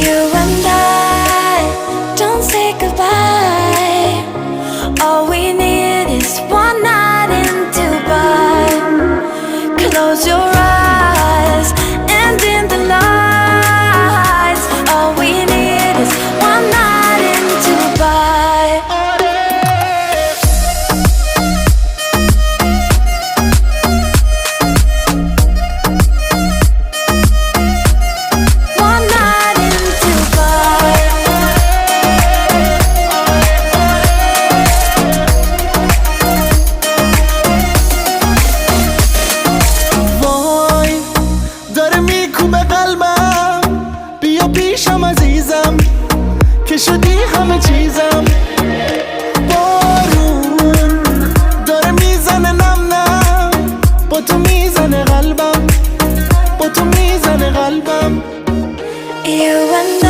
You and I don't say goodbye. All we need is one night in Dubai. Close your eyes and in the lights. All we need is one night in Dubai. One night in Dubai. وای داره میکوبه قلبم، بیا پیشم عزیزم که شدی همه چیزم. بارون داره میزنه نم نم، با تو میزنه قلبم، با تو میزنه قلبم. You and